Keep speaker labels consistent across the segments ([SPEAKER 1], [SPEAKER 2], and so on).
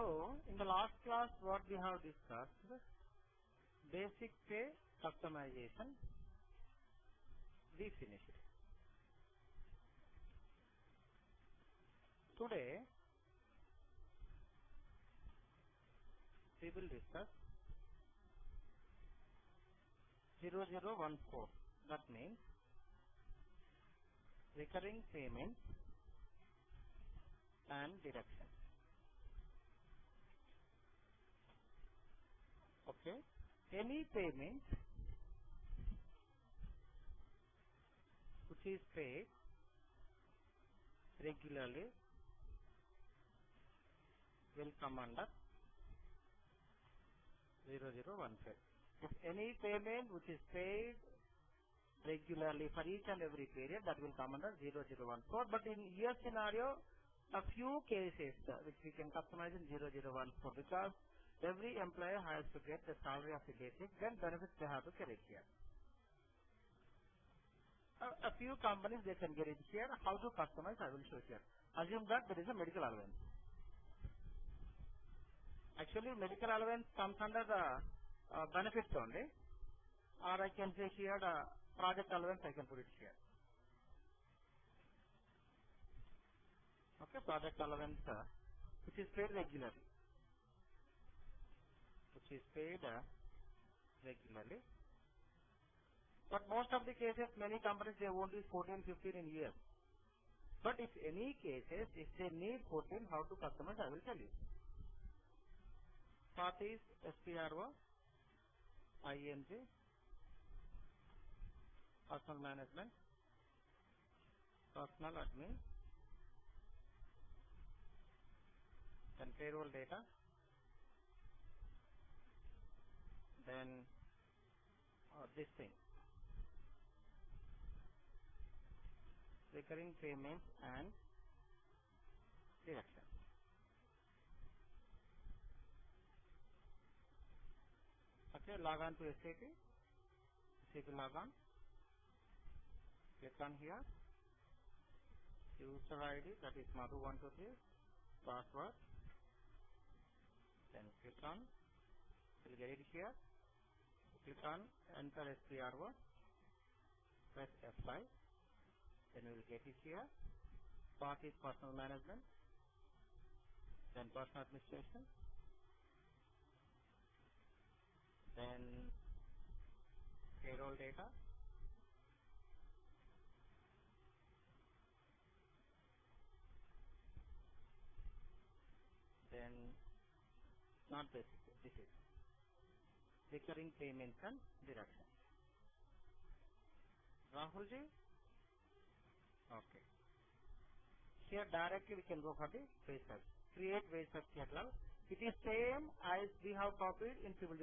[SPEAKER 1] So, in the last class, what we have discussed, basic pay customization, we finished. Today, we will discuss 0014. That means recurring payments and deductions. Okay. Any payment which is paid regularly will come under 0015. If any payment which is paid regularly for each and every period, that will come under 0014. But in your scenario, a few cases which we can customize in 0014, because every employer has to get the salary of the basic, then benefits they have to get it here. A few companies they can get it here. How to customize, I will show here. Assume that there is a medical allowance. Actually, medical allowance comes under the benefits only, or I can say here the project allowance, I can put it here. Okay, project allowance which is paid regularly. Which is paid regularly. But most of the cases, many companies, they won't use 14, 15 in years. But if any cases, if they need 14, how to customize, I will tell you. Path is SPRO, ING, personal management, personal admin, then payroll data, then this thing, recurring payments and deductions. Okay, log on to SAP log on, click on here, user ID, that is Madhu123, password, then click on, you will get it here, click on enter SPRO, press F5, then you will get it here. Path is personal management, then personal administration, then payroll data, then not basic, this is recurring payments and deductions. Rahulji? Okay. Here directly we can go for the wage search. Create wage search catalog. It is same as we have copied in 0008.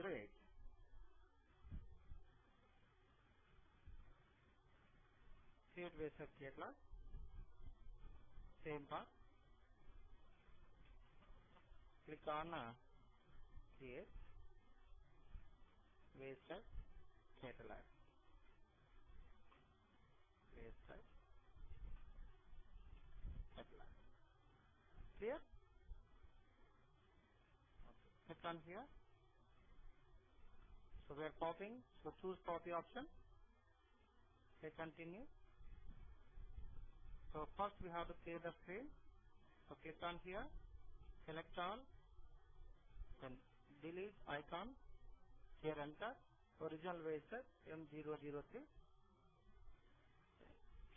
[SPEAKER 1] Create wage search catalog. Same path. Click on create wage search catalog. Wage search catalog. Clear? Okay. Click on here. So we are copying. So choose copy option. Say continue. So first we have to clear the screen. So click on here. Select all. Then delete icon. Here enter. Original wage search M003.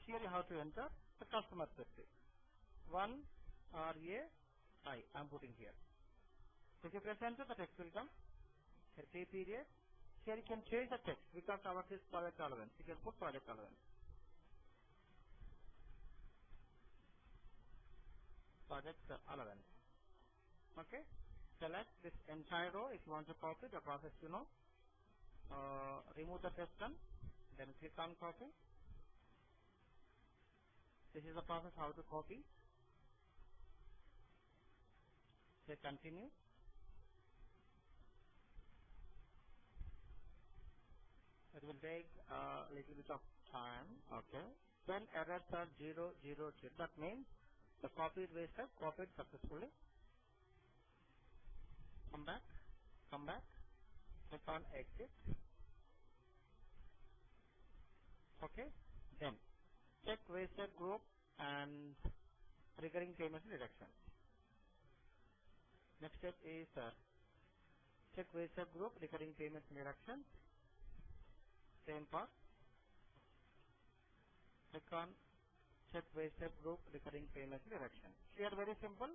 [SPEAKER 1] Here you have to enter the customer specific. 1 RA I am putting here. So if you press enter, the text will come. Here pay period. Here you can change the text because our is project allowance. You can put project allowance. Project allowance. Okay. Select this entire row if you want to copy the process, you know. Remove the text one. Then click on copy. This is the process how to copy. Say continue. It will take a little bit of time. Okay. When errors are 0, 0, 0, that means the copied wage search copied successfully. on exit. Okay. Then check wasted group and recurring payments deduction. Next step is check wasted group, recurring payments deduction. Same part. Click on check wasted group, recurring payments deduction. Here very simple.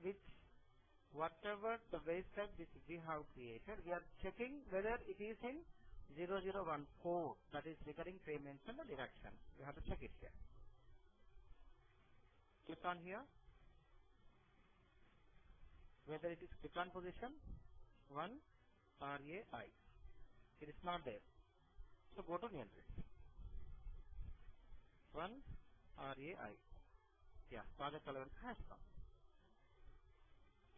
[SPEAKER 1] Which whatever the waste type which we have created, we are checking whether it is in 0014, that is recurring payments and the deduction. You have to check it here. Click on here. Whether it is click on position 1 RAI. It is not there. So go to new entry. 1 RAI. Yeah, project allowance has come.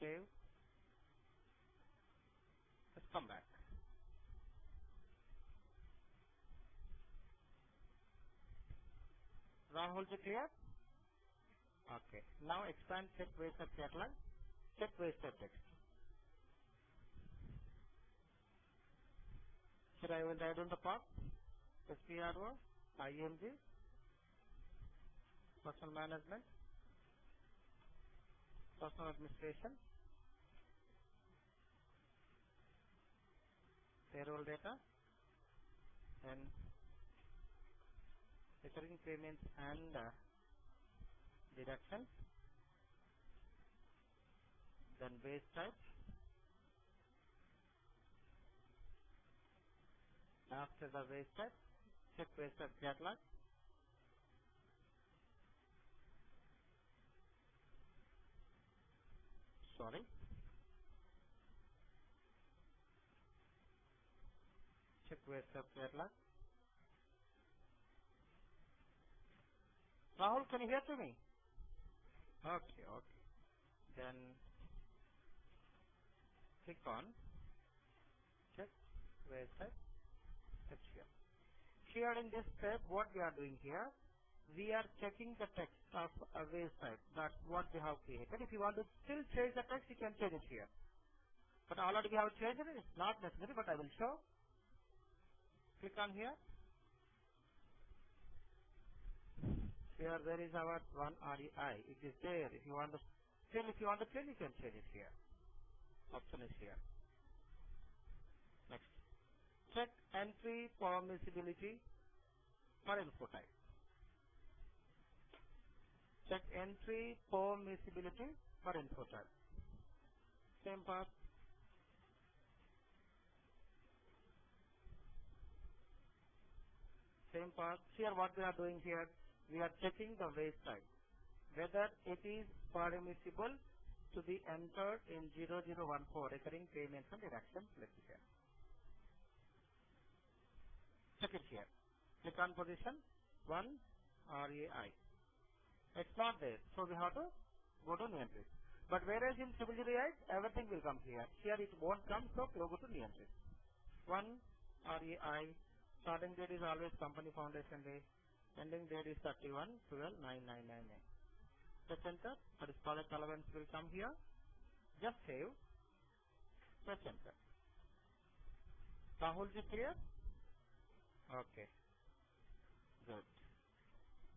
[SPEAKER 1] Save. Let's come back. Round holes are clear? Okay. Now expand check wasted catalog. Check wasted text. Should I will write on the part? SPRO, IMG, personal management, personal administration, payroll data, and recurring payments and deductions, then base type. After the base type, check base type catalog. Sorry. Check base type catalog. Rahul, can you hear to me? Okay, okay. Then click on check base type. That's here. Here in this step, what we are doing here, we are checking the text of a base type. That's what we have created. If you want to still change the text, you can change it here. But already we have changed it. It's not necessary, but I will show. Click on here. Here there is our one REI. It is there. If you want to change, you can change it here. Option is here. Next. Check entry permissibility for info type. Check entry permissibility for info type. Same path. Same path. Here what we are doing here, we are checking the waste type. Whether it is permissible to be entered in 0014 recurring payments and deductions. Let's see here. Check it here. Click on position 1 RAI. It's not there. So we have to go to new entry. But whereas in civil GDI, everything will come here. Here it won't come, so we go to new entry. 1 RAI. Starting date is always company foundation day. Ending date is 31/12/9999. Press enter. That is product allowance will come here. Just save. Press enter. Rahul, is clear? Okay. Good.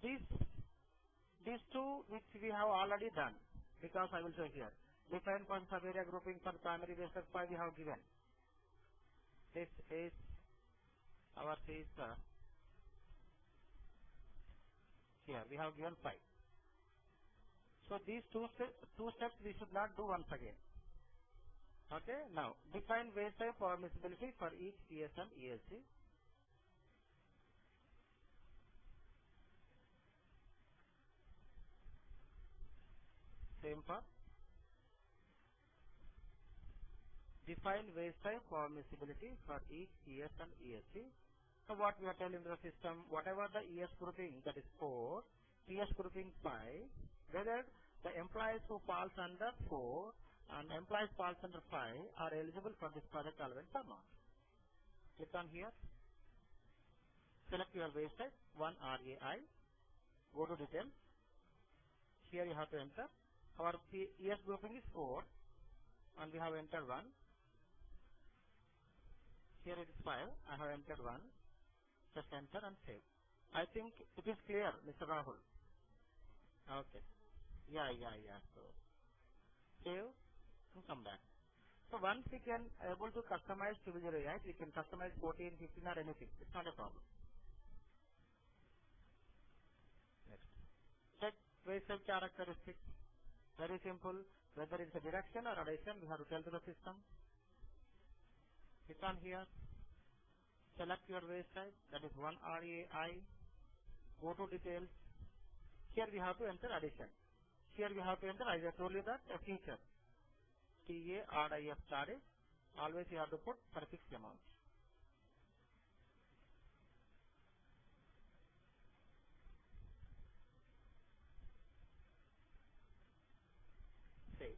[SPEAKER 1] These two which we have already done, because I will show here. Different points of area grouping for primary basis 5 we have given. This is our is here. We have given 5. So these two steps we should not do once again. Okay. Now define waste type permissibility for each ES and ESC. Same for define waste type permissibility for each ES and ESC. So what we are telling the system, whatever the ES grouping that is 4, TS grouping 5, whether the employees who falls under 4 and employees falls under 5 are eligible for this project allowance or not. Click on here. Select your waste type 1 RAI. Go to details. Here you have to enter. Our ES grouping is 4 and we have entered 1. Here it is 5. I have entered 1. Just enter and save. I think it is clear, Mr. Rahul. Okay. Yeah. So save and come back. So once we can able to customize 208, we can customize 14, 15 or anything. It's not a problem. Next. Check basic characteristics. Very simple. Whether it's a deduction or addition, we have to tell to the system. Click on here. Select your waste type. That is 1 RAI. Go to details. Here we have to enter addition. Here we have to enter, as I told you that, a feature. TARIF tariff. Always you have to put prefix amount. Save.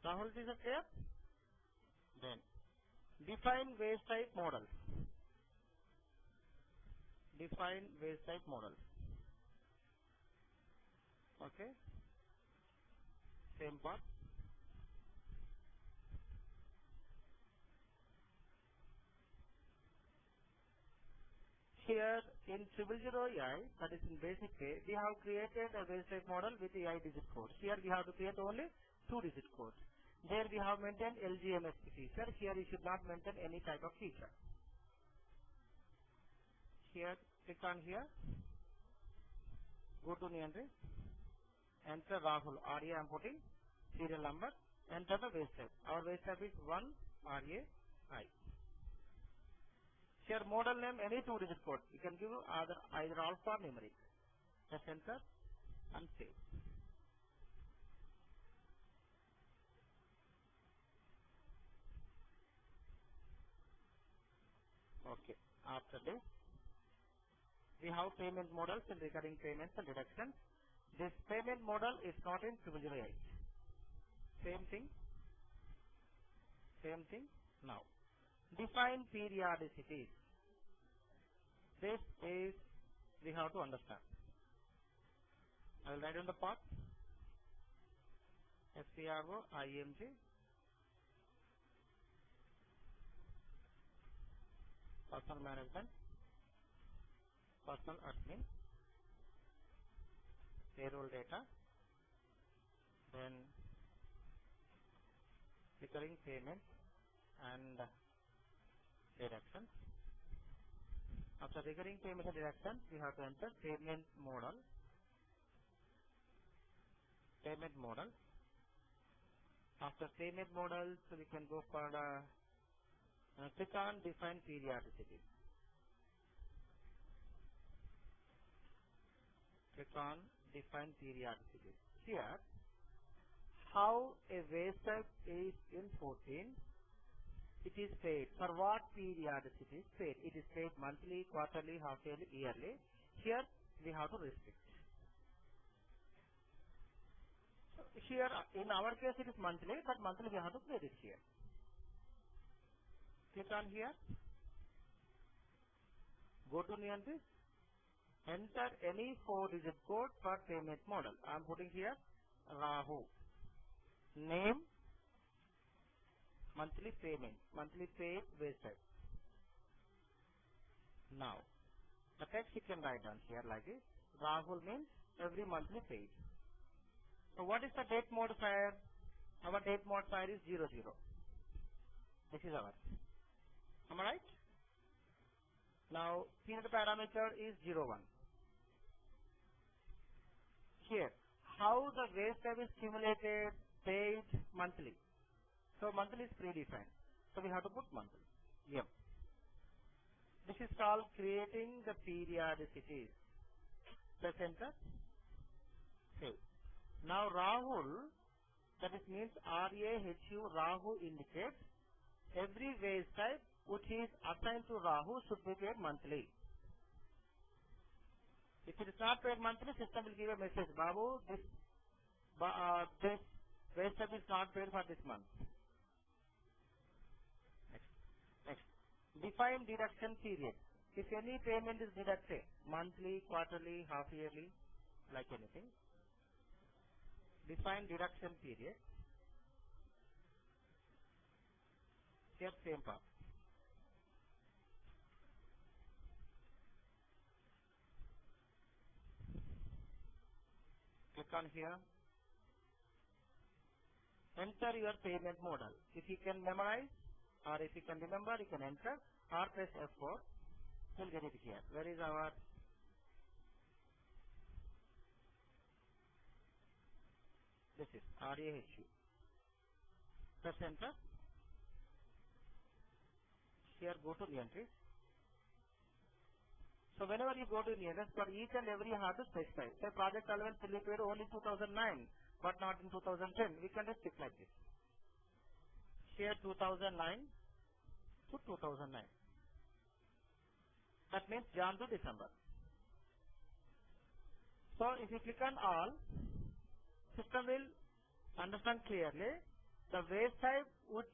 [SPEAKER 1] Rahul, is it clear? Then define waste type model. Define waste type model. Okay. Same part. Here in 000AI, that is in basic way, we have created a waste type model with the AI digit code. Here we have to create only 2-digit code. There we have maintained LGMS feature. Here you should not maintain any type of feature. Here, click on here. Go to new entry. Enter Rahul. RA I am putting. Serial number. Enter the waste type. Our waste type is 1 RAI. Here model name any 2-digit code. You can give either alpha or numeric. Just enter and save. Okay. After this, we have payment models and recurring payments and deductions. This payment model is not in 008. Same thing. Same thing. Now, define periodicities. This is we have to understand. I will write on the part. SPRO IMG personal management, personal admin, payroll data, then recurring payments and deductions. After recurring payment and deductions, we have to enter payment model. Payment model. After payment models, we can go for click on define periodicity. Click on define periodicity. Here, how a waste type is in 14, it is paid. For what periodicity is paid? It is paid monthly, quarterly, half yearly, yearly. Here, we have to restrict. So here, in our case, it is monthly, but monthly we have to pay it here. Click on here. Go to new entry. Enter any 4-digit code for payment model. I am putting here Rahu. Name, monthly payment, monthly paid waste type. Now, the text you can write down here like this. Rahul means every monthly paid. So what is the date modifier? Our date modifier is 00. This is ours. Am I right? Now, period parameter is 01. Here, how the waste type is cumulated, paid monthly. So monthly is predefined. So we have to put monthly. Yep. This is called creating the periodicities. Press enter. Save. Now Rahul, that is means RAHU, Rahu indicates every waste type which is assigned to Rahu should be paid monthly. If it is not paid monthly, system will give a message, Babu, this waste type is not paid for this month. Next. Define deduction period. If any payment is deducted, monthly, quarterly, half yearly, like anything, define deduction period. Here same part. Click on here. Enter your payment model. If you can memorize or if you can remember, you can enter or press F4. You'll get it here. Where is our, this is RAHU. Press enter. Here go to the entries. So whenever you go to the entries, for each and every you have to specify. Say project allowance will be paid only 2009, but not in 2010. We can just stick like this. Here 2009 to 2009. That means Jan to December. So if you click on all, system will understand clearly the wage type which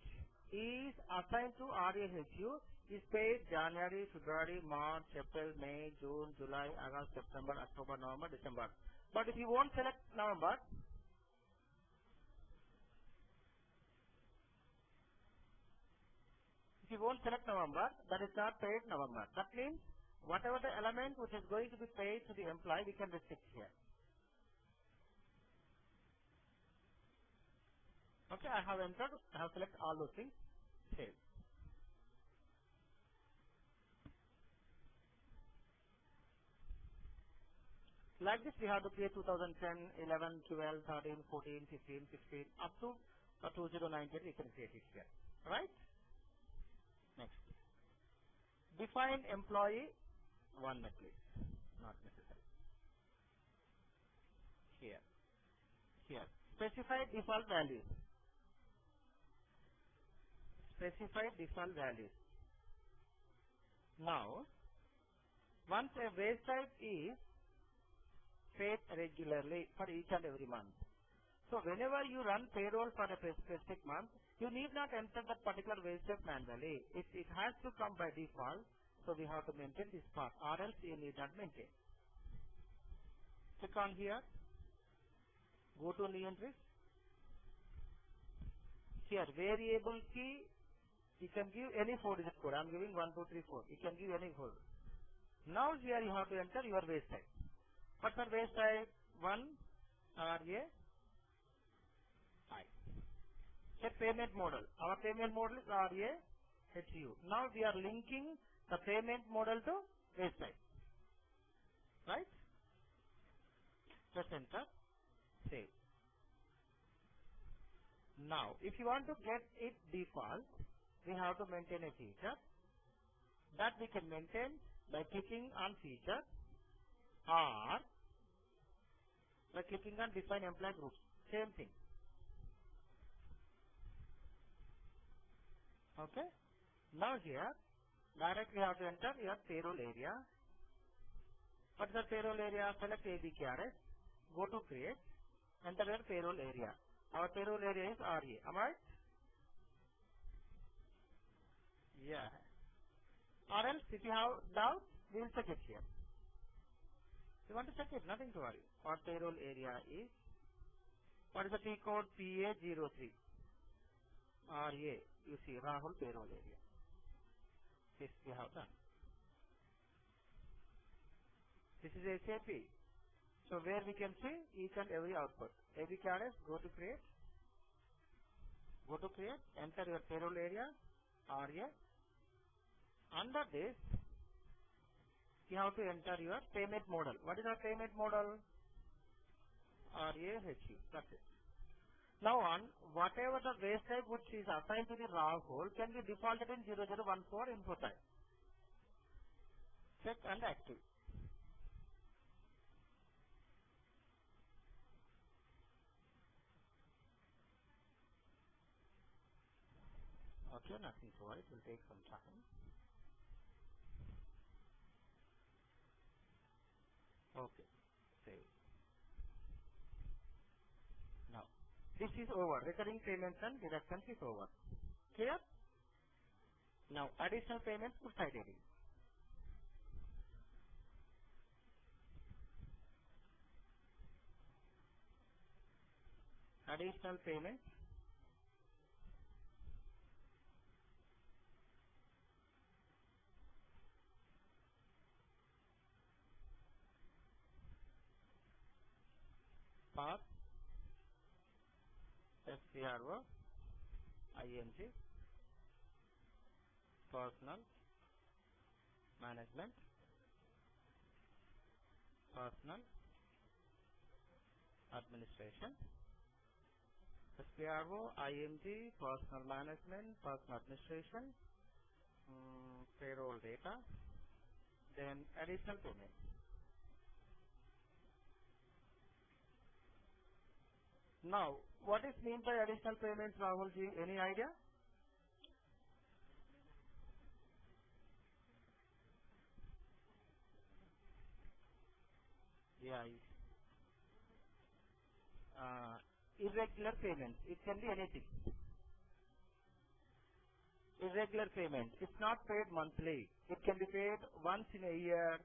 [SPEAKER 1] is assigned to RAHU is paid January, February, March, April, May, June, July, August, September, October, November, December. But if you won't select November, that is not paid November. That means whatever the element which is going to be paid to the employee, we can restrict here. Okay, I have entered, I have selected all those things. Save. Like this, we have to create 2010, 11, 12, 13, 14, 15, 16, up to 2019, we can create it here. Right? Next. Define employee, one minute please. Not necessary. Here. Here. Specify default values. Specify default values. Now, once a wage type is paid regularly for each and every month. So whenever you run payroll for a specific month, you need not enter that particular wage type manually. It has to come by default, so we have to maintain this part, or else you need not maintain. Click on here, go to new entries. Here, variable key, you can give any 4-digit code. I am giving 1, 2, 3, 4. You can give any 4. Now here you have to enter your wage type. What's our wage type? 1 RA I. Set payment model. Our payment model is RA HU. Now we are linking the payment model to wage type. Right? Press enter. Save. Now, if you want to get it default, we have to maintain a feature. That we can maintain by clicking on feature or by clicking on define employee groups. Same thing. Okay. Now here, directly have to enter your payroll area. What is the payroll area? Select ABKRS. Go to create. Enter your payroll area. Our payroll area is RA. Am I right? Yeah. Or else, if you have doubt, we will check it here. If you want to check it, nothing to worry. Our payroll area is, what is the T code? PA03. RA. You see, Rahul payroll area. This we have done. This is SAP. So where we can see each and every output. Every carrier, go to create. Go to create. Enter your payroll area. RA. Under this, you have to enter your payment model. What is our payment model? RAHU. That's it. Now on, whatever the wage type which is assigned to the Rahul can be defaulted in 0014 input type. Check and active. Okay, nothing to worry. It will take some time. Okay, save. Now, this is over. Recurring payments and deductions is over. Clear? Now, additional payments to site heading. additional payments, path, SCRO, ING, personal, management, personal, administration, SPRO, IMG, personal management, personal administration, payroll data, then additional payment. Now, what is meant by additional payments, Rahulji? Any idea? Yeah, irregular payments. It can be anything. Irregular payment. It's not paid monthly. It can be paid once in a year,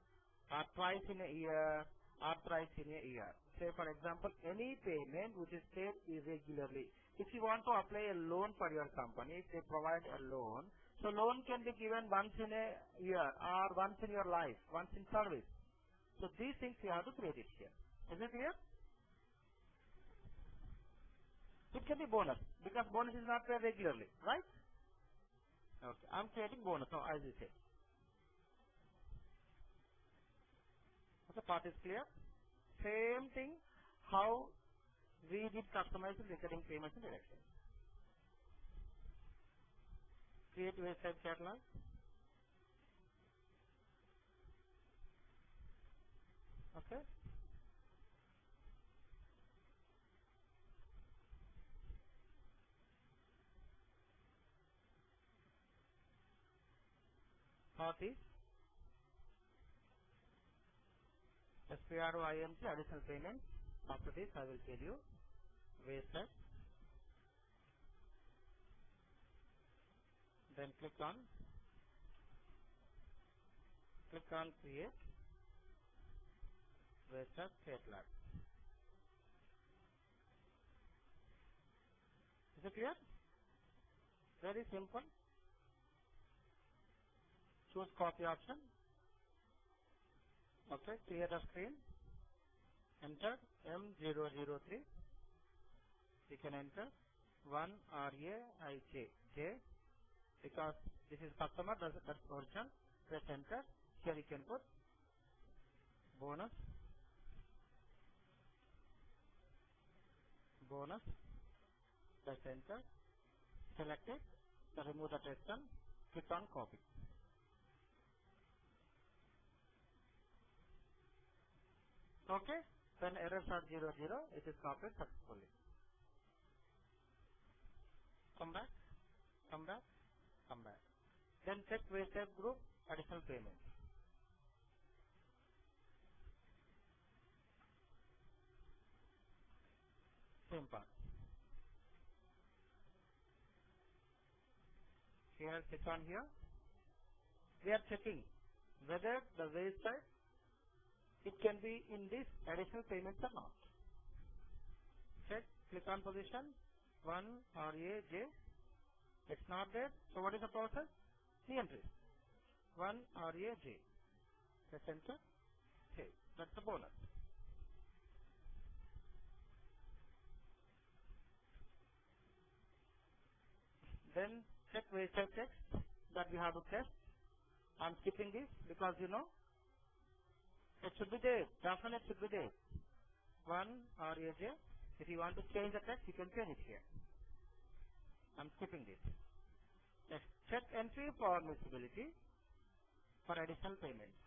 [SPEAKER 1] or twice in a year, or thrice in a year. Say for example, any payment which is paid irregularly. If you want to apply a loan for your company, if they provide a loan, so loan can be given once in a year or once in your life, once in service. So these things you have to create it here. Is it clear? It can be bonus because bonus is not paid regularly, right? Okay, I'm creating bonus now as you say. Okay, part is clear. Same thing how we did customized recurring payments and deductions. Create website catalog. Okay. Part is SPRO IMC additional payment. After this I will tell you website. Then click on create website catalog. Is it clear? Very simple. Choose copy option. Okay, clear the screen. Enter M003. You can enter 1 RAIJ. J because this is customer, that's original. Press enter. Here you can put bonus, press enter. Select it. So remove the text and click on copy. Okay. When errors are 00, it is copied successfully. Come back, come back, come back. Then check WasteType group additional payment. Same part. Here, click on here. We are checking whether the WasteType it can be in this additional payments or not. Check, click on position 1 RAJ. It's not there. So what is the process? C entry 1 RAJ. Press enter. Okay, that's the bonus. Then check WasteType text that we have to test. I'm skipping this because you know it should be there. Definitely it should be there. 1 RAJ. If you want to change the text, you can change it here. I'm skipping this. Next, check entry for miscibility for additional payments.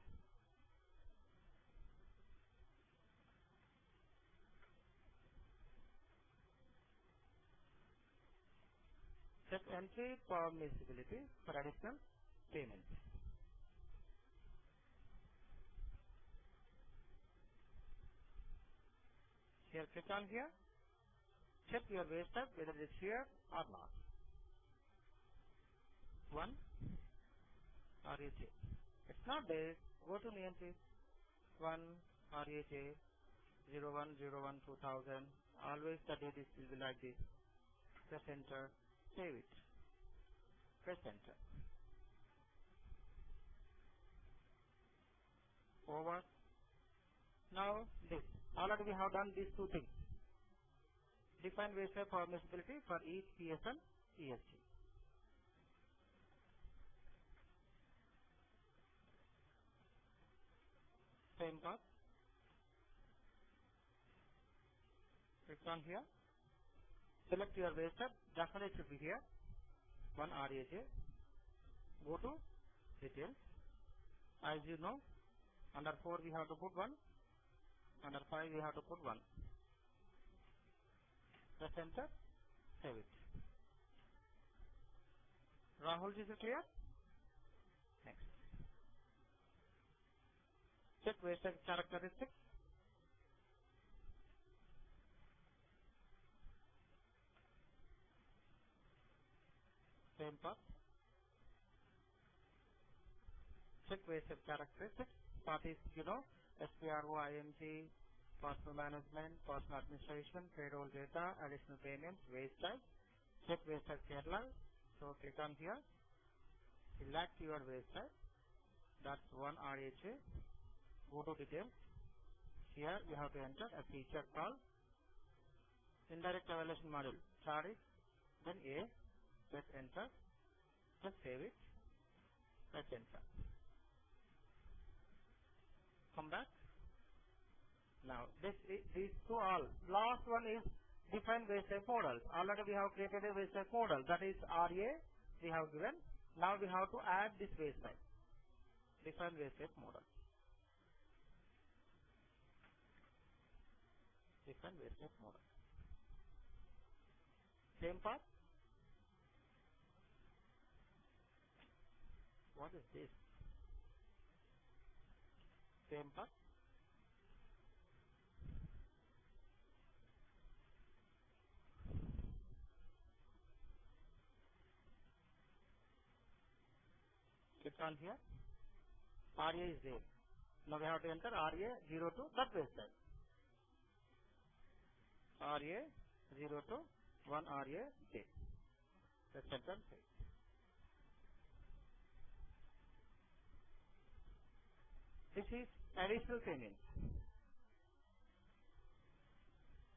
[SPEAKER 1] Check entry for miscibility for additional payments. Here, click on here. Check your WasteType whether it is here or not. 1 RAJ. It's not there. Go to name please. 1 RAJ 0101 2000 Always the date is will be like this. Press enter, save it. Press enter. Over. Now this. Already we have done these two things. Define waste permissibility for each PS and ESG. Same path. Click on here. Select your waste type. Definitely it should be here. One RAJ. Go to details. As you know, under 4 we have to put 1. Under 5 we have to put 1. Press enter. Save it. Rahul, is it clear? Next. Check waste type characteristics. Same path. Check waste type characteristics. Path is, SPRO, IMG, personal management, personal administration, payroll data, additional payments, waste type. Check waste type Kerala. So click on here. Select your waste type. That's one RHA. Go to details. Here you have to enter a feature called indirect evaluation module. Tariff. Then A. Press enter. Just save it. Press enter. Come back. Now these two all. Last one is define waste type model. Already we have created a waste type model. That is RA we have given. Now we have to add this waste type. Define waste type model. Define waste type model. Same path. What is this? Same path. Click on here. RA is there. Now we have to enter RA 02 that waste type. RA 02 1 RA J. Let's enter. This is additional payment.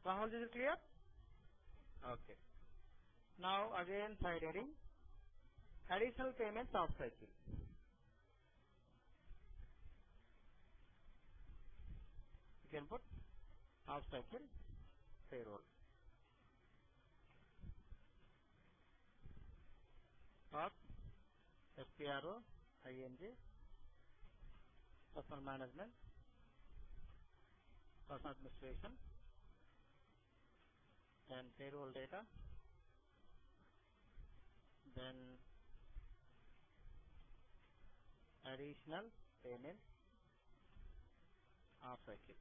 [SPEAKER 1] Rahul, is it clear? Okay. Now again side heading. Additional payments off cycle. You can put off cycle payroll. Or SPRO, ING, personal management, personal administration, then payroll data, then additional payment off cycle.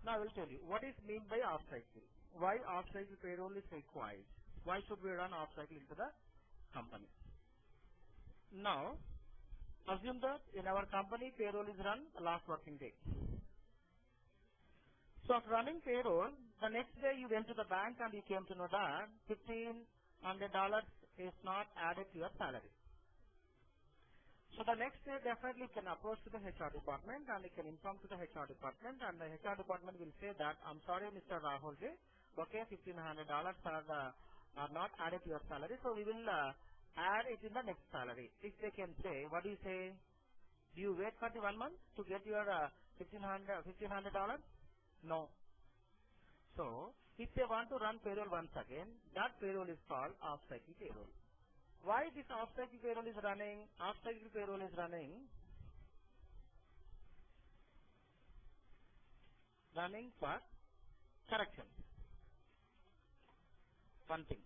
[SPEAKER 1] Now I will tell you what is meant by off cycle. Why off cycle payroll is required? Why should we run off cycle into the company? Now assume that in our company payroll is run the last working day. So after running payroll, the next day you went to the bank and you came to know that $1,500 is not added to your salary. So the next day definitely you can approach to the HR department and you can inform to the HR department and the HR department will say that, I'm sorry Mr. Rahul ji, okay, $1,500 are not added to your salary, so we will add it in the next salary. If they can say, what do you say? Do you wait for the 1 month to get your $1,500? No. So, if they want to run payroll once again, that payroll is called off-cycle payroll. Why this off-cycle payroll is running? Off-cycle payroll is running for correction. One thing.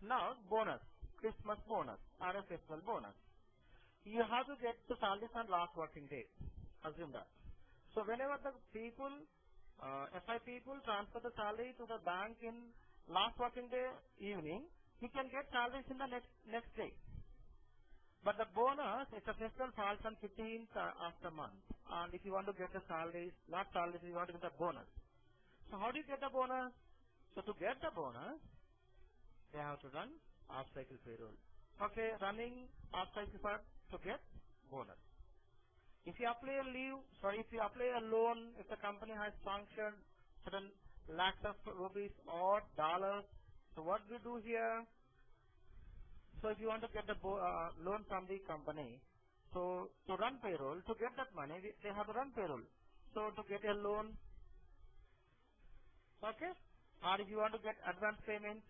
[SPEAKER 1] Now, bonus, Christmas bonus or a festival bonus. You have to get the salaries on last working day. Assume that. So, whenever the people, FI people transfer the salary to the bank in last working day evening, he can get salaries in the next day. But the bonus, if the festival falls on 15th of the month, and if you want to get the salaries, not salaries, you want to get the bonus. So how do you get the bonus? So to get the bonus, they have to run off-cycle payroll. Okay, running off-cycle for to get bonus. If you apply a leave, sorry, if you apply a loan, if the company has sanctioned certain lakhs of rupees or dollars, so what we do here? So if you want to get the loan from the company, so to run payroll, to get that money, they have to run payroll. So to get a loan, okay, or if you want to get advance payments,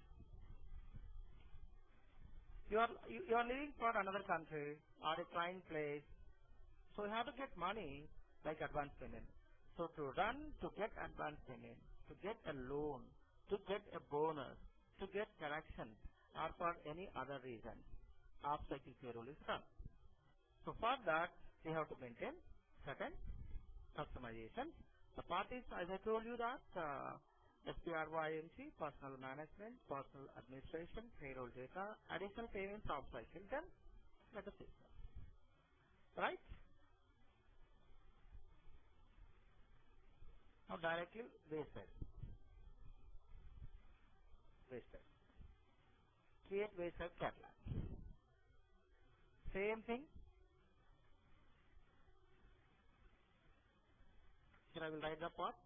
[SPEAKER 1] you are living for another country or a client place, so you have to get money like advance payment. So to run, to get advance payment, to get a loan, to get a bonus, to get corrections, or for any other reason, off-cycle payroll is run. So for that, we have to maintain certain customizations. The part is, as I told you that, SPRYMC, personal management, personal administration, payroll data, additional payments off-cycle, then let us system. Right? Now directly wasted. Wasted. Create wasted catalog. Same thing. Here I will write the part.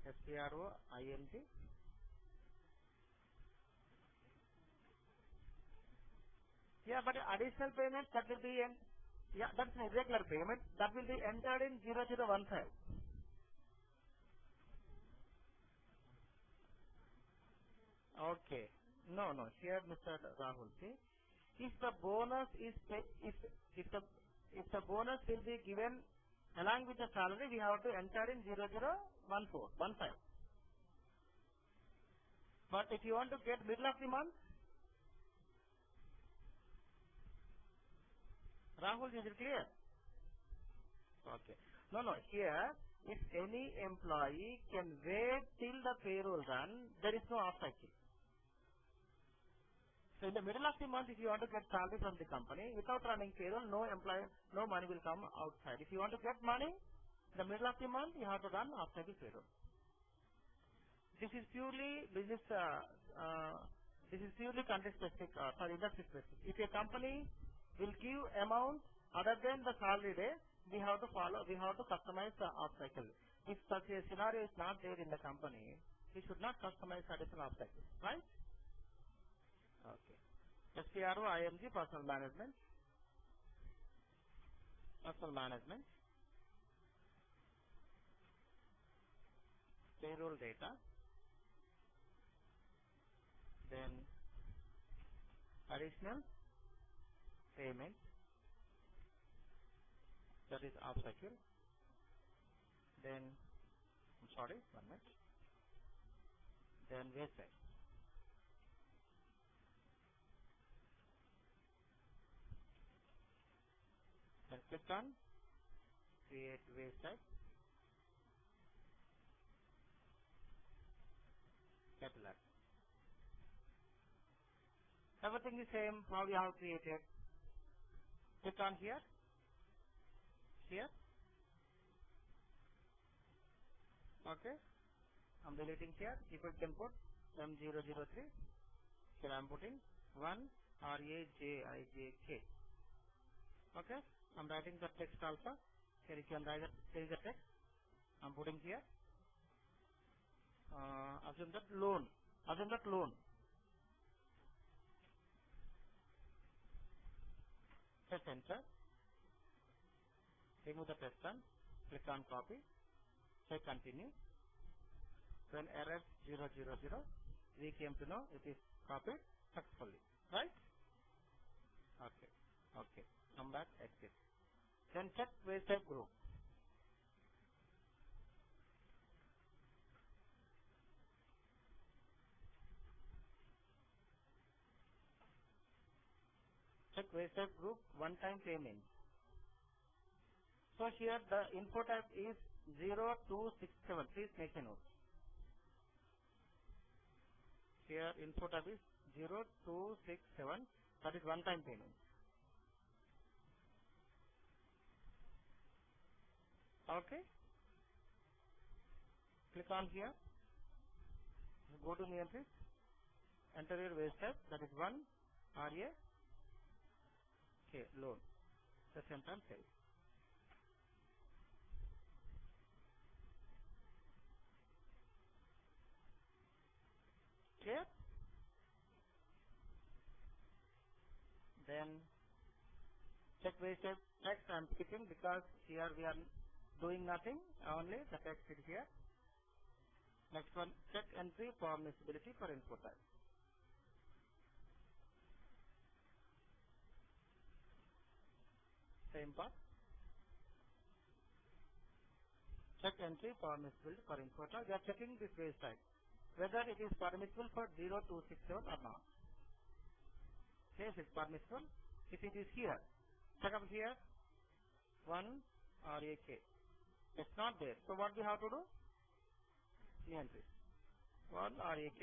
[SPEAKER 1] SPROING. Yeah, but additional payments that will be yeah, that's an irregular payment that will be entered in 0015. Okay. No, no. Here, Mr. Rahul, see, if the bonus is if the if the bonus will be given along with the salary, we have to enter in 0014. But if you want to get middle of the month, Rahul, is it clear? Okay. No, no. Here, if any employee can wait till the payroll run, there is no off-cycle. So in the middle of the month, if you want to get salary from the company, without running payroll, no money will come outside. If you want to get money, in the middle of the month, you have to run off-cycle payroll. This is purely country specific, sorry, industry specific. If a company will give amount other than the salary day, we have to customize the off-cycle. If such a scenario is not there in the company, we should not customize additional off-cycle, right? Okay. SPROIMG, personal management, payroll data, then additional payment, that is off-cycle, then, I'm sorry, 1 minute, then wastage. Then click on create wastage, catalog. Everything is same, how we have created. Click on here, okay. I'm deleting here, people can put M003, here I'm putting 1 RAJIJK. Okay, I'm writing the text also. Here you can write change the text. I'm putting here. Assume that loan. Press enter. Remove the text and click on copy. Say continue. When error 000, we came to know it is copied successfully. Right? Okay. Okay. Come back, exit. Then check wastage group. Check wastage group one-time payment. So here the info type is 0267. Please make a note. Here info type is 0267. That is one-time payment. Okay. Click on here. Go to new entries. Enter your wage type. That is 1 RA K loan. Just enter and save. Clear? Then check wage type text I am skipping because here we are doing nothing. Only the text is here. Next one, check entry permissibility for input type. Same part. Check entry permissibility for input type. We are checking this wage type, whether it is permissible for 0267 or not. Yes, it's permissible. If it is here, check up here, 1 RAK. It's not there. So what we have to do? New entry. 1 RAK.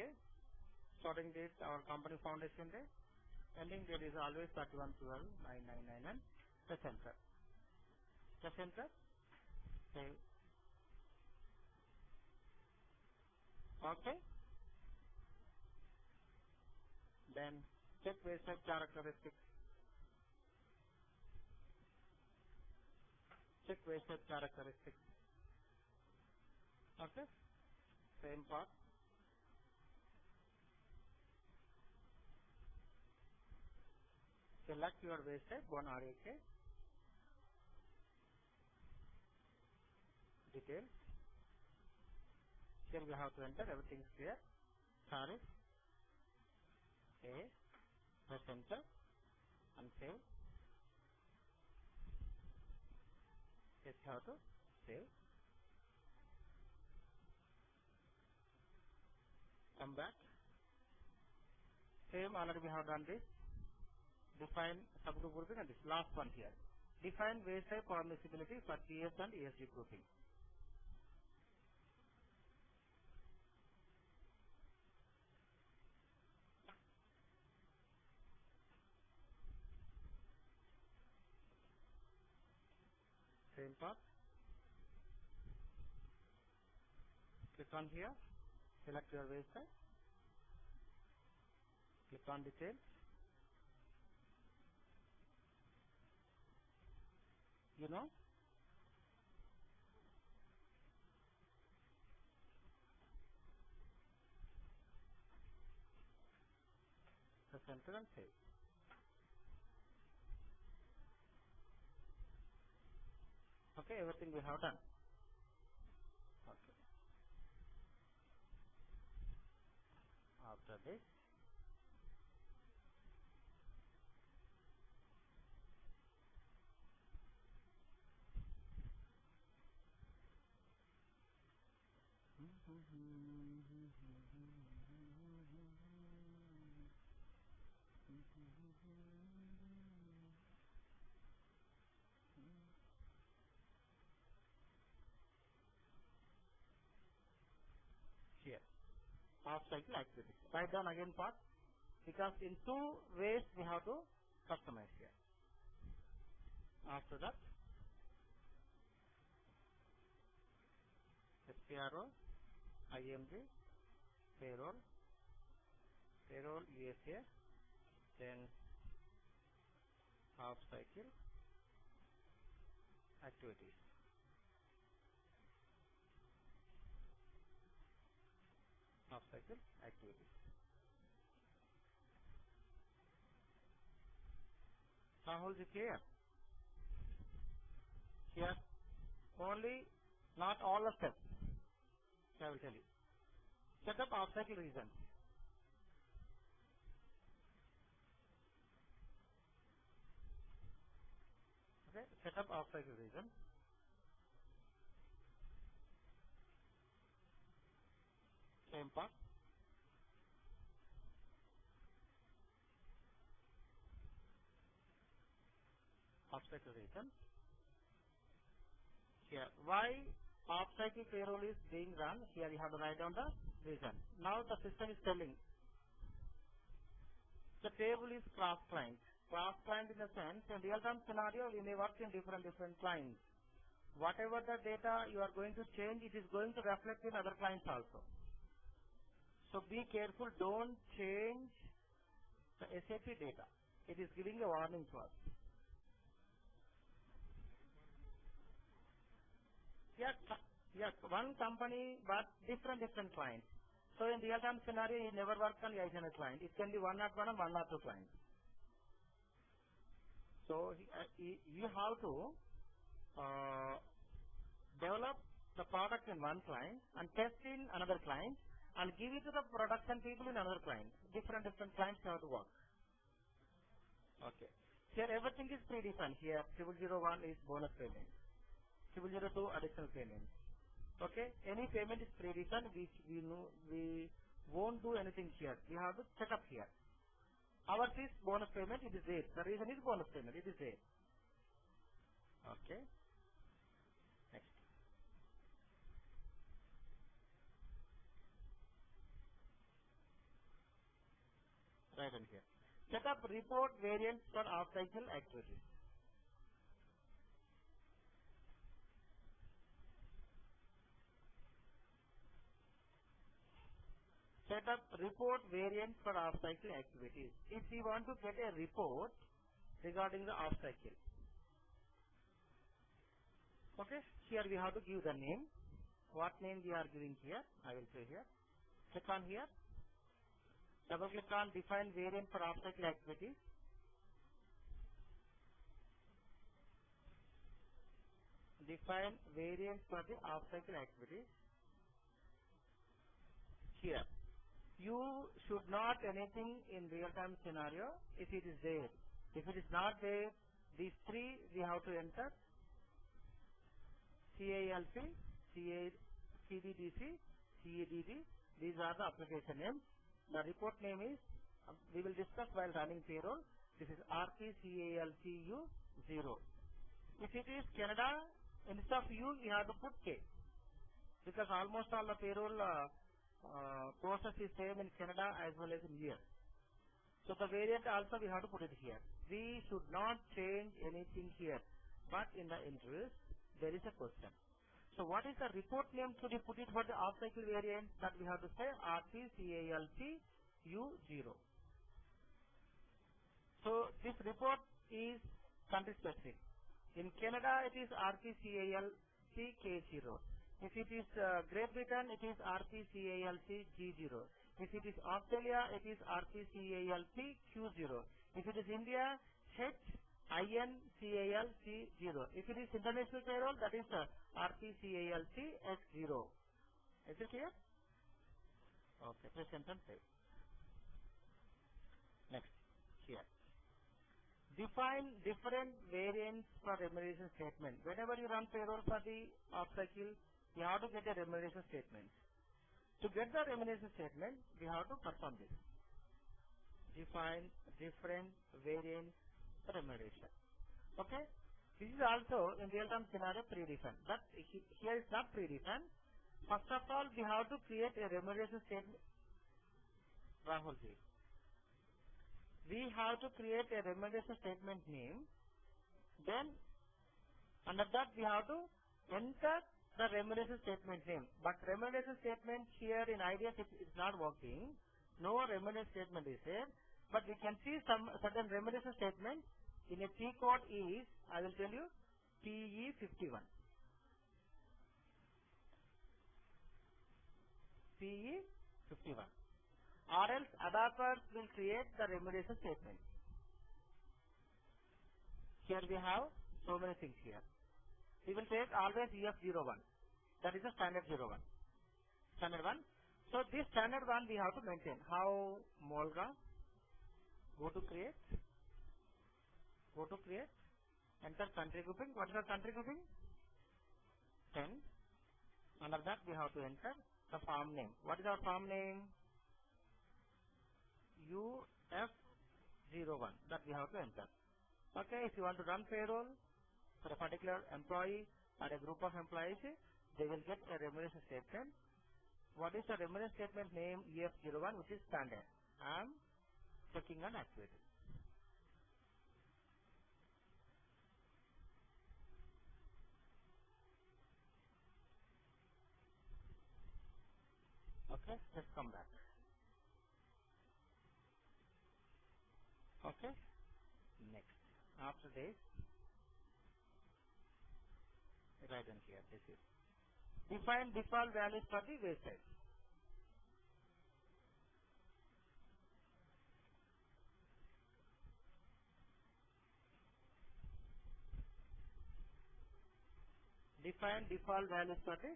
[SPEAKER 1] Starting date, our company foundation date. Ending date is always 31/12/9999. Press enter. Press enter. Save. Okay. Then check wage type characteristics. Check wage type characteristics. Okay. Same part. Select your wage type 1 RAK. Details. Here we have to enter. Everything is clear. Tariff. A. Press enter and save. Yes, you have to save. Come back. Same, already we have done this. Define subgroup grouping and this last one here. Define wage type permissibility for PS and ESG grouping. Same part. Click on here. Select your wage type. Click on details. You know, press enter and save. Okay, everything we have done. Okay. After this, here, half cycle activity. Write down again part because in two ways we have to customize here. After that, SPRO, IMG, payroll, payroll USA, then half cycle activities. Half cycle activities. Rahul, is it clear? Here, only not all the steps. I will tell you. Set up half cycle reason. Okay, set up half cycle reason. Same part. Half cycle reason. Here, why half cycle payroll is being run? Here you have to write down the reason. Now the system is telling The table is cross client. Cross client in the sense, in real-time scenario, we may work in different clients. Whatever the data you are going to change, it is going to reflect in other clients also. So be careful, don't change the SAP data. It is giving a warning to us. Yes, one company but different clients. So in real-time scenario, you never work on 800 client. It can be 101 and 102 clients. So you have to develop the product in one client and test in another client and give it to the production people in another client. Different clients you have to work. Okay. Here everything is predefined. Here 0001 is bonus payment. 002 additional payment. Okay. Any payment is predefined. We won't do anything here. We have to set up here. Ours is bonus payment. It is there. The reason is bonus payment. It is there. Okay. Next. Right on here. Set up report variants for off-cycle activities. Set up report variants for off-cycle activities. If we want to get a report regarding the off-cycle. Okay, here we have to give the name. What name we are giving here? I will say here. Click on here. Double click on define variant for off-cycle activities. Define variant for the off-cycle activities. Here. You should not anything in real-time scenario if it is there. If it is not there, these three we have to enter. CALC, CDDC, CADD. These are the application names. The report name is, we will discuss while running payroll. This is RPCALCU 0. If it is Canada, instead of U, you have to put K. Because almost all the payroll process is same in Canada as well as in US. So the variant also we have to put it here. We should not change anything here. But in the interest, there is a question. So what is the report name should we put it for the off-cycle variant that we have to say RPCALCU0. So this report is country specific. In Canada it is RPCALCK0. If it is Great Britain it is RPCALCG0. If it is Australia it is RPCALCQ0. If it is India HINCALC0. If it is international payroll, that is RPCALCX0. Is it clear? Okay, press enter and save. Next, here. Define different variants for remuneration statement. Whenever you run payroll for the off-cycle, you have to get a remuneration statement. To get the remuneration statement, we have to perform this. Define different variants remuneration. Okay? This is also in real-time scenario predefined. But here is not predefined. First of all, we have to create a remuneration statement. Rahulji. We have to create a remuneration statement name. Then, under that we have to enter the remuneration statement name. But remuneration statement here in IDS is not working. No remuneration statement is there. But we can see some certain remuneration statement. In a T code is, I will tell you, PE51. PE51. Or else adapters will create the remuneration statement. Here we have so many things here. We will take always EF01. That is the standard 01. Standard 1. So this standard 1 we have to maintain. How? Molga. Go to create. Enter country grouping. What is our country grouping? 10. Under that we have to enter the farm name. What is our farm name? UF01. That we have to enter. Okay, if you want to run payroll for a particular employee or a group of employees, they will get a remuneration statement. What is the remuneration statement name? EF01, which is standard. I am checking and activating. Okay, let's come back. Okay, next. After this, right in here, this is. Define default values for the waste size. Define default values for the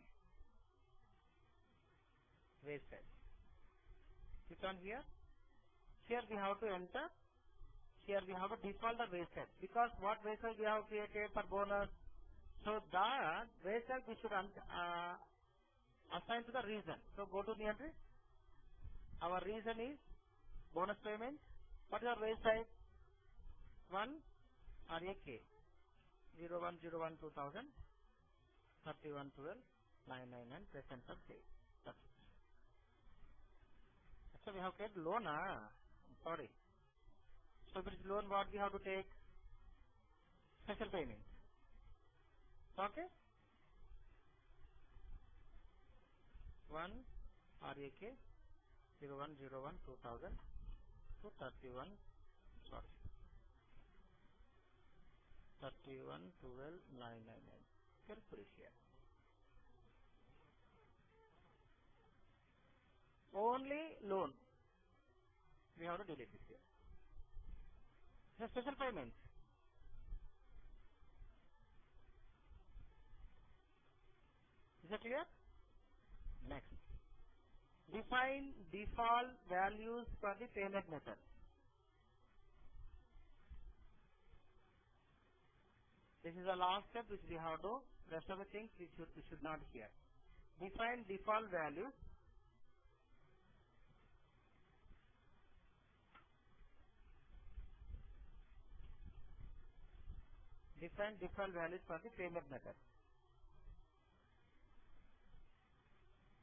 [SPEAKER 1] waste size. Click on here. Here we have to enter. Here we have to default the waste size. Because what waste size we have created for bonus. So that waste size we should assign to the reason. So go to the entry. Our reason is bonus payment. What is our waste size? 1 RAK 0101 2000 3112 999 present of day. That's it. So we have to take loan. Sorry. So if it is loan, what we have to take? Special payment. Okay? 1 RAK 0101 2000 to 31, sorry, 31 12 999. Carefully here. Only loan. We have to delete this here. The special payments. Is that clear? Next. Define default values for the payment method. This is the last step which we have to. Rest of the things we should not hear. Define default values. Define default values for the payment method.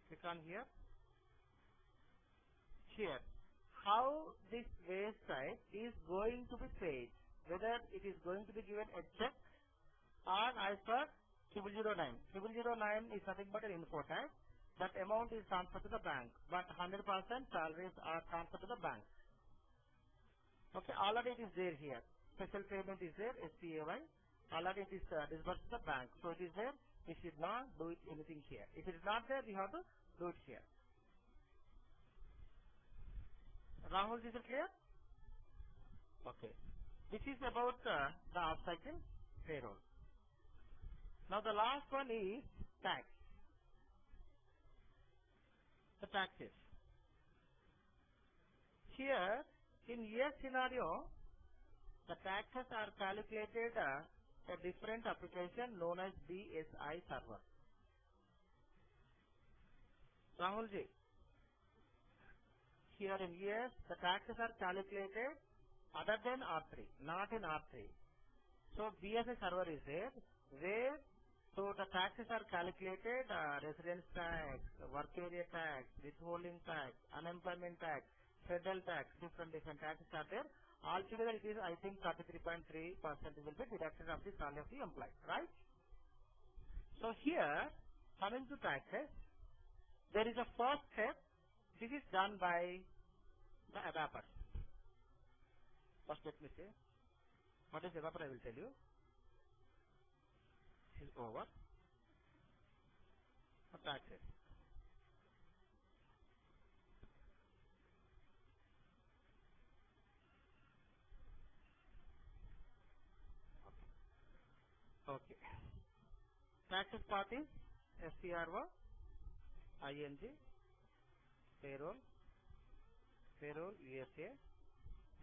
[SPEAKER 1] Click on here. Here, how this waste side is going to be paid, whether it is going to be given a check or as per 0009. 0009 is nothing but an info type. That amount is transferred to the bank, but 100% salaries are transferred to the bank. Okay, already it is there here. Special payment is there, SPAY. Already it is disbursed to the bank. So it is there. We should not do it anything here. If it is not there, we have to do it here. Rahul, is it clear? Okay. This is about the off-cycle payroll. Now the last one is tax. The taxes. Here, in year scenario, the taxes are calculated a different application known as BSI server. Rahulji, here in years, the taxes are calculated other than R3, not in R3. So BSI server is there, where so the taxes are calculated, residence tax, work area tax, withholding tax, unemployment tax, federal tax, different taxes are there. Altogether it is, I think, 33.3% will be deducted of the salary of the employee, right? So here, coming to taxes, there is a first step. This is done by the adapter. First let me say, what is adapter I will tell you. Is over for taxes. Okay. Taxes part is SCRO, ING, payroll, USA,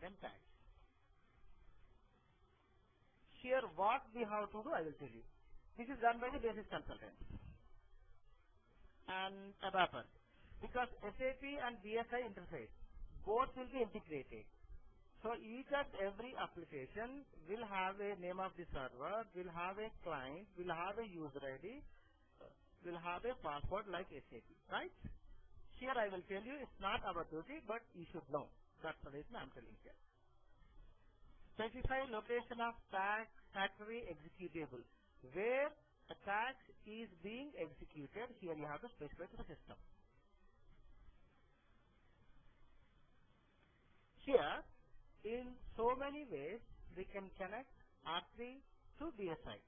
[SPEAKER 1] then tax. Here what we have to do, I will tell you. This is done by the basis consultant and adapter. Because SAP and BSI interface, both will be integrated. So each and every application will have a name of the server, will have a client, will have a user ID, will have a password like SAP, right? Here I will tell you it's not our duty, but you should know, That's the reason I'm telling here. Specify location of tax factory executable. Where the tax is being executed, here you have to specify to the system. Here, in so many ways, we can connect R3 to BSI.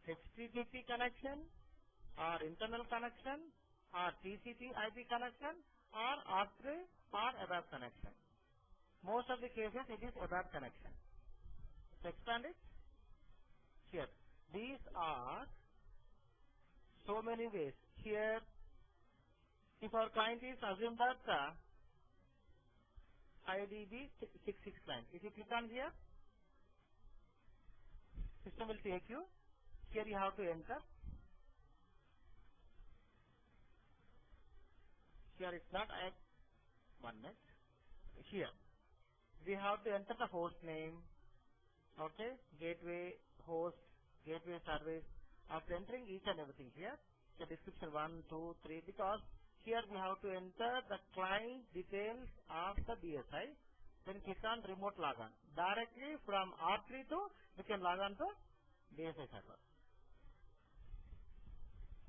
[SPEAKER 1] HTTP connection, or internal connection, or TCP IP connection, or R3 or ABAP connection. Most of the cases it is ABAP connection. Let's expand it. Here, these are so many ways. Here, if our client is assumed that IDB 66 client. If you click on here, system will take you. Here you have to enter. Here it's not. One minute. Here we have to enter the host name. Okay, gateway, host, gateway service. After entering each and everything here, the description 1, 2, 3, because here we have to enter the client details of the BSI. Then click on remote logon. Directly from R3 to, we can log on to BSI server.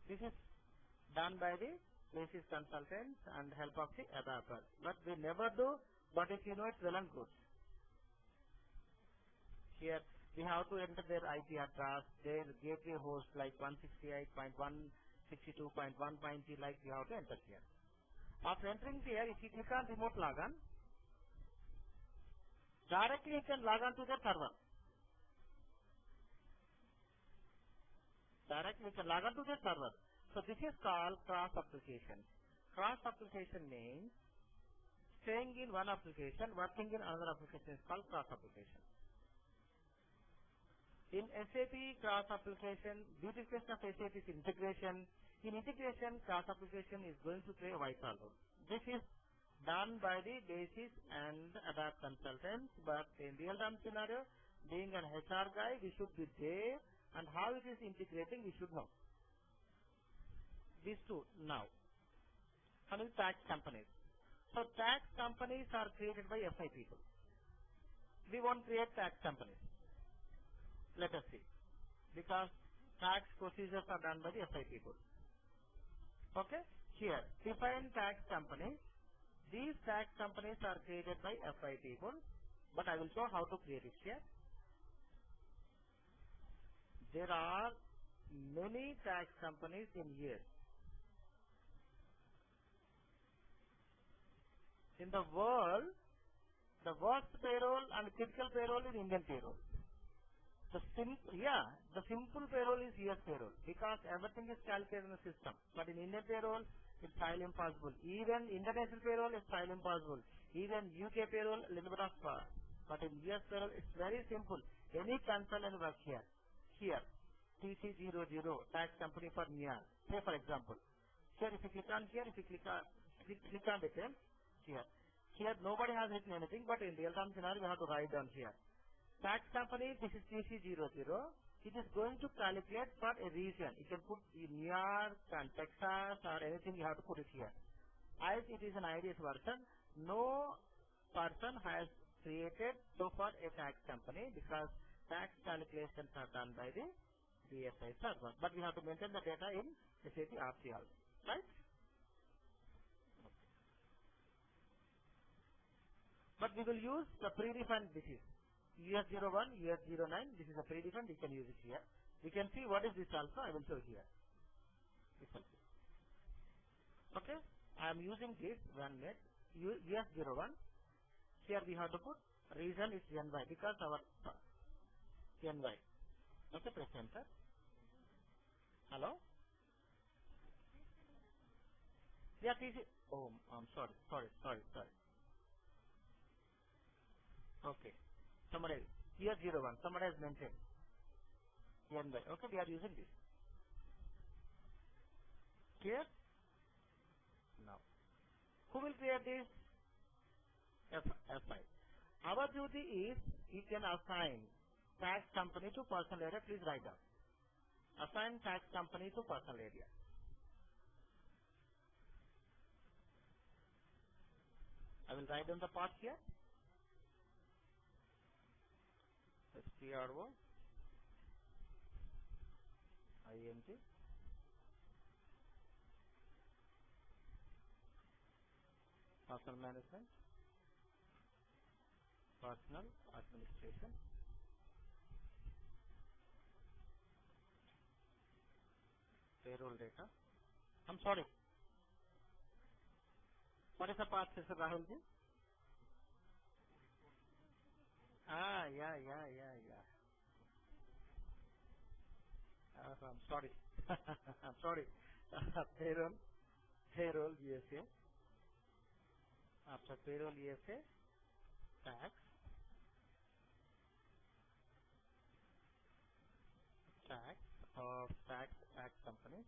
[SPEAKER 1] This is done by the basis consultants and help of the adapter. But we never do, but if you know it's well and good. Here we have to enter their IP address, their gateway host like 168.162.1.0 like we have to enter here. After entering here, if you click on remote logon, directly you can log on to the server. Directly you can log on to the server. So this is called cross application. Cross application means staying in one application, working in another application is called cross application. In SAP cross application, beautification of SAP is integration. In integration, cross application is going to play a vital role. This is done by the basis and adapt consultants, but in real-time scenario, being an HR guy, we should be there, and how it is integrating, we should know. These two now. Coming to tax companies. So tax companies are created by FI people. We won't create tax companies. Let us see. Because tax procedures are done by the FI people. Okay? Here, define tax companies. These tax companies are created by FI people, but I will show how to create it here. There are many tax companies in here. In the world, the worst payroll and critical payroll is Indian payroll. The simple payroll is US payroll because everything is calculated in the system. But in Indian payroll, it's highly impossible. Even international payroll is highly impossible. Even UK payroll, a little bit of but in US payroll, it's very simple. Any consultant work here. Here, TC00, tax company for New York. Say for example. Here, if you click on here, if you click on details, here nobody has written anything, but in real-time scenario, we have to write down here. Tax company, this is TC00. It is going to calculate for a region. You can put in New York and Texas or anything, you have to put it here. As it is an IDS version, no person has created so far a tax company because tax calculations are done by the BSI server. But we have to maintain the data in SAP RCL, right? But we will use the predefined basis. US01, US09, this is a predefined, we can use it here. We can see what is this also, I will show here. Okay, I am using this one minute, US01. Here we have to put reason is NY because our NY. Okay, press enter. Hello? Yeah, TC. Oh, I'm sorry. Okay. Somebody, here 01, somebody has mentioned NY. Okay, we are using this. Clear? Now, who will create this? F5. Our duty is, you can assign tax company to personal area. Please write down. Assign tax company to personal area. I will write down the part here. SPRO, ING, Personal Management, Personal Administration, Payroll Data. I'm sorry. What is the part, Mr. Rahulji? Yeah. I'm sorry. I'm sorry. Payroll, USA. After payroll, USA, tax, of tax company.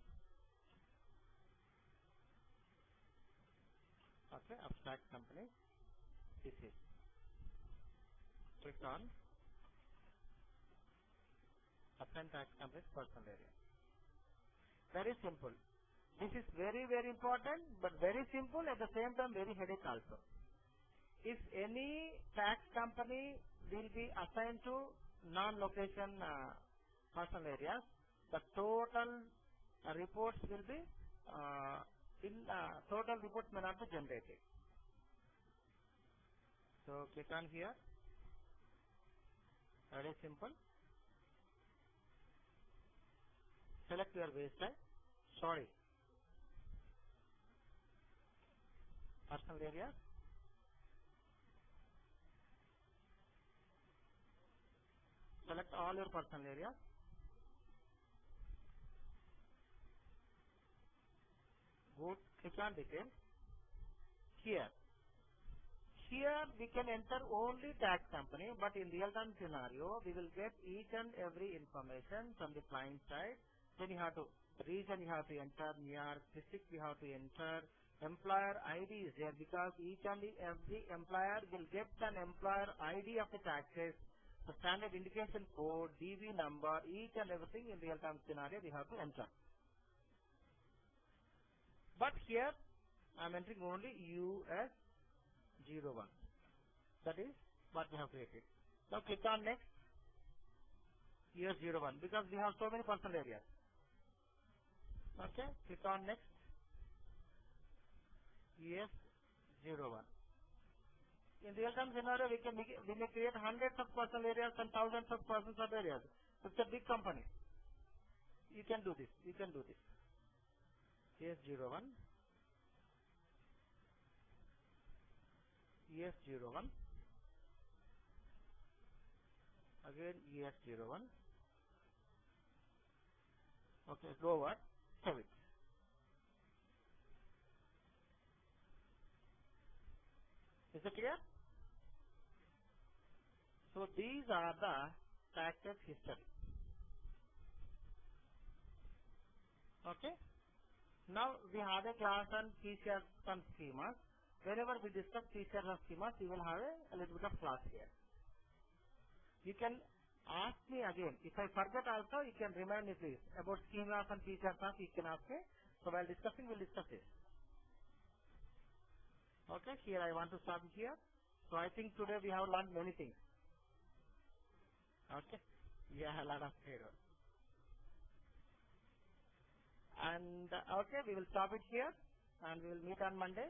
[SPEAKER 1] Okay, of tax company. This is. Click on assign tax company personal area. Very simple. This is very, very important, but very simple at the same time very headache also. If any tax company will be assigned to non-location personal areas, the total reports will be total reports may not be generated. So click on here. Very simple. Select your waistline. Sorry. Personal areas. Select all your personal areas. Go click on details. Here we can enter only tax company, but in real-time scenario, we will get each and every information from the client side. Then you have to, region you have to enter, New York, district you have to enter, employer ID is there because each and every employer will get an employer ID of the taxes, the standard indication code, DV number, each and everything in real-time scenario we have to enter. But here, I am entering only US 01. That is what we have created. Now click on next, US 01, because we have so many personal areas. Okay, click on next, US 01. In real-time scenario, we may create hundreds of personal areas and thousands of personal areas. It's a big company. You can do this. US 01, US 01, again US 01. Okay, go over, save it. Is it clear? So these are the taxes history. Okay. Now we have a class on features and schemas. Whenever we discuss features and schemas, we will have a little bit of class here. You can ask me again. If I forget also, you can remind me please. About schemas and features and you can ask me. So while discussing, we'll discuss this. Okay, here I want to stop here. So I think today we have learned many things. Okay. Yeah, a lot of payroll. And okay, we will stop it here and we will meet on Monday.